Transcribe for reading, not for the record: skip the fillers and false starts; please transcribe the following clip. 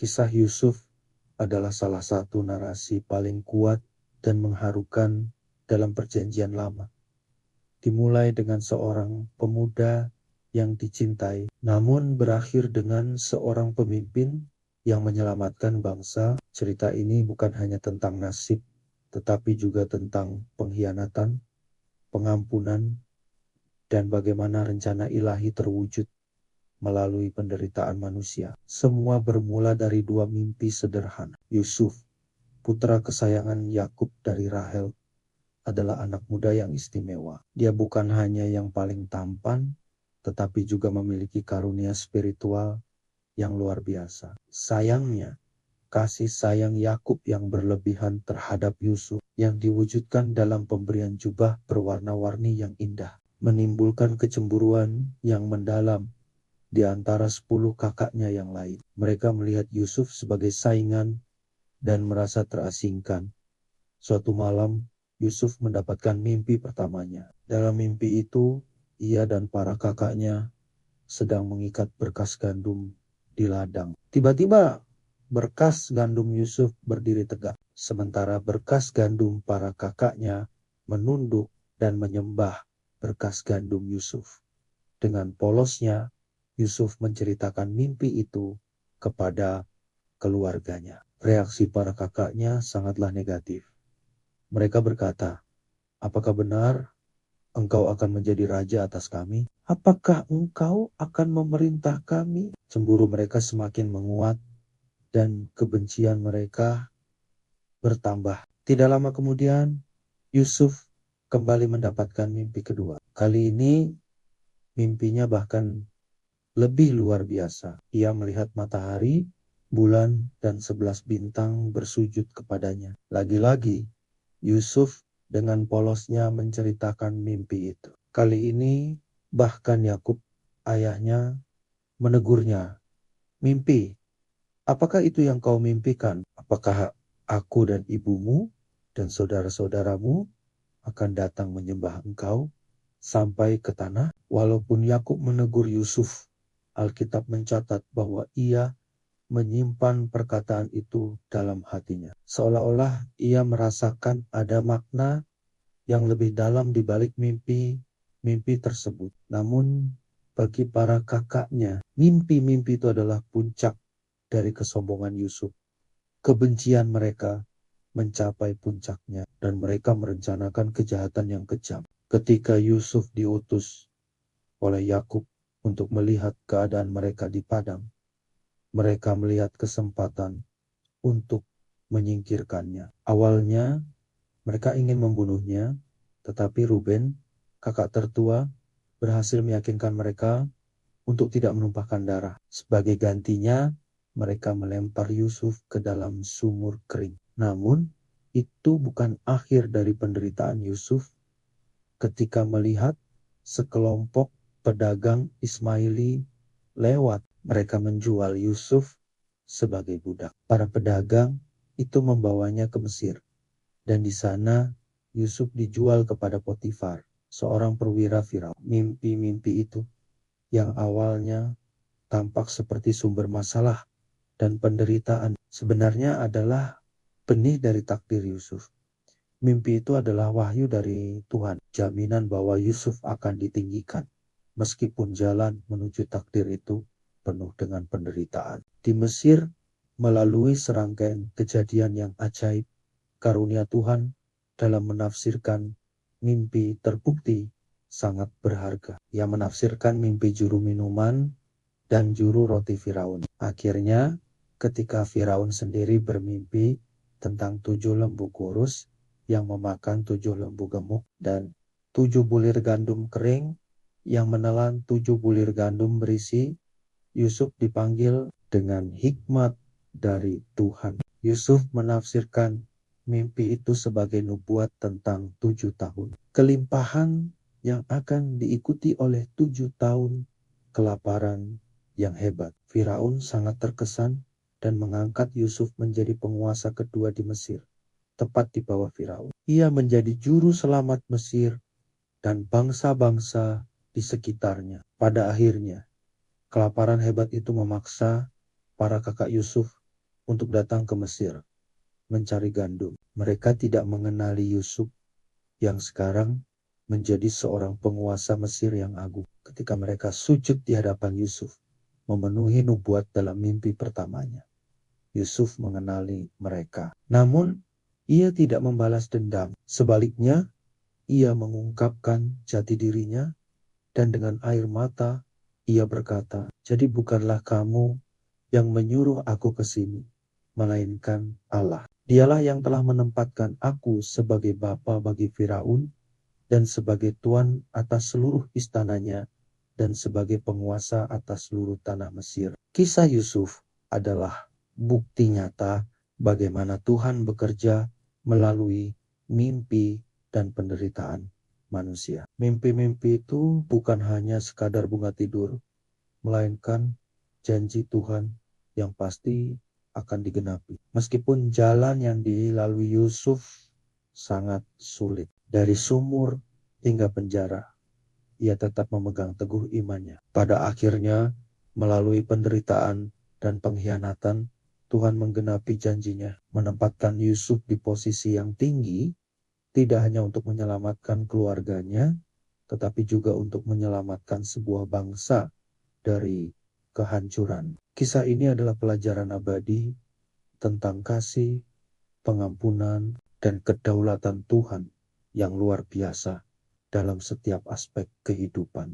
Kisah Yusuf adalah salah satu narasi paling kuat dan mengharukan dalam Perjanjian Lama. Dimulai dengan seorang pemuda yang dicintai, namun berakhir dengan seorang pemimpin yang menyelamatkan bangsa. Cerita ini bukan hanya tentang nasib, tetapi juga tentang pengkhianatan, pengampunan, dan bagaimana rencana ilahi terwujud melalui penderitaan manusia. Semua bermula dari dua mimpi sederhana. Yusuf, putra kesayangan Yakub dari Rahel, adalah anak muda yang istimewa. Dia bukan hanya yang paling tampan, tetapi juga memiliki karunia spiritual yang luar biasa. Sayangnya, kasih sayang Yakub yang berlebihan terhadap Yusuf yang diwujudkan dalam pemberian jubah berwarna-warni yang indah menimbulkan kecemburuan yang mendalam di antara 10 kakaknya yang lain. Mereka melihat Yusuf sebagai saingan dan merasa terasingkan. Suatu malam, Yusuf mendapatkan mimpi pertamanya. Dalam mimpi itu, ia dan para kakaknya sedang mengikat berkas gandum di ladang. Tiba-tiba, berkas gandum Yusuf berdiri tegak, sementara berkas gandum para kakaknya menunduk dan menyembah berkas gandum Yusuf. Dengan polosnya, Yusuf menceritakan mimpi itu kepada keluarganya. Reaksi para kakaknya sangatlah negatif. Mereka berkata, "Apakah benar engkau akan menjadi raja atas kami? Apakah engkau akan memerintah kami?" Cemburu mereka semakin menguat dan kebencian mereka bertambah. Tidak lama kemudian, Yusuf kembali mendapatkan mimpi kedua. Kali ini, mimpinya bahkan lebih luar biasa. Ia melihat matahari, bulan, dan 11 bintang bersujud kepadanya. Lagi-lagi, Yusuf dengan polosnya menceritakan mimpi itu. Kali ini, bahkan Yakub, ayahnya, menegurnya. "Mimpi, apakah itu yang kau mimpikan? Apakah aku dan ibumu dan saudara-saudaramu akan datang menyembah engkau sampai ke tanah?" Walaupun Yakub menegur Yusuf, Alkitab mencatat bahwa ia menyimpan perkataan itu dalam hatinya. Seolah-olah ia merasakan ada makna yang lebih dalam di balik mimpi tersebut. Namun bagi para kakaknya, mimpi-mimpi itu adalah puncak dari kesombongan Yusuf. Kebencian mereka mencapai puncaknya dan mereka merencanakan kejahatan yang kejam. Ketika Yusuf diutus oleh Yakub untuk melihat keadaan mereka di padang, mereka melihat kesempatan untuk menyingkirkannya. Awalnya mereka ingin membunuhnya, tetapi Ruben, kakak tertua, berhasil meyakinkan mereka untuk tidak menumpahkan darah. Sebagai gantinya, mereka melempar Yusuf ke dalam sumur kering. Namun, itu bukan akhir dari penderitaan Yusuf ketika melihat sekelompok pedagang Ismaili lewat. Mereka menjual Yusuf sebagai budak. Para pedagang itu membawanya ke Mesir. Dan di sana Yusuf dijual kepada Potifar, seorang perwira Firaun. Mimpi-mimpi itu yang awalnya tampak seperti sumber masalah dan penderitaan, sebenarnya adalah benih dari takdir Yusuf. Mimpi itu adalah wahyu dari Tuhan, jaminan bahwa Yusuf akan ditinggikan, meskipun jalan menuju takdir itu penuh dengan penderitaan. Di Mesir, melalui serangkaian kejadian yang ajaib, karunia Tuhan dalam menafsirkan mimpi terbukti sangat berharga. Ia menafsirkan mimpi juru minuman dan juru roti Firaun. Akhirnya, ketika Firaun sendiri bermimpi tentang 7 lembu kurus yang memakan 7 lembu gemuk dan 7 bulir gandum kering yang menelan 7 bulir gandum berisi, Yusuf dipanggil dengan hikmat dari Tuhan. Yusuf menafsirkan mimpi itu sebagai nubuat tentang 7 tahun. Kelimpahan yang akan diikuti oleh 7 tahun kelaparan yang hebat. Firaun sangat terkesan dan mengangkat Yusuf menjadi penguasa kedua di Mesir, tepat di bawah Firaun. Ia menjadi juru selamat Mesir dan bangsa-bangsa di sekitarnya. Pada akhirnya, kelaparan hebat itu memaksa para kakak Yusuf untuk datang ke Mesir mencari gandum. Mereka tidak mengenali Yusuf yang sekarang menjadi seorang penguasa Mesir yang agung. Ketika mereka sujud di hadapan Yusuf, memenuhi nubuat dalam mimpi pertamanya, Yusuf mengenali mereka. Namun, ia tidak membalas dendam. Sebaliknya, ia mengungkapkan jati dirinya dan dengan air mata ia berkata, "Jadi bukanlah kamu yang menyuruh aku ke sini, melainkan Allah. Dialah yang telah menempatkan aku sebagai bapa bagi Firaun dan sebagai tuan atas seluruh istananya dan sebagai penguasa atas seluruh tanah Mesir." Kisah Yusuf adalah bukti nyata bagaimana Tuhan bekerja melalui mimpi dan penderitaan manusia. Mimpi-mimpi itu bukan hanya sekadar bunga tidur, melainkan janji Tuhan yang pasti akan digenapi. Meskipun jalan yang dilalui Yusuf sangat sulit, dari sumur hingga penjara, ia tetap memegang teguh imannya. Pada akhirnya, melalui penderitaan dan pengkhianatan, Tuhan menggenapi janjinya, menempatkan Yusuf di posisi yang tinggi, tidak hanya untuk menyelamatkan keluarganya, tetapi juga untuk menyelamatkan sebuah bangsa dari kehancuran. Kisah ini adalah pelajaran abadi tentang kasih, pengampunan, dan kedaulatan Tuhan yang luar biasa dalam setiap aspek kehidupan.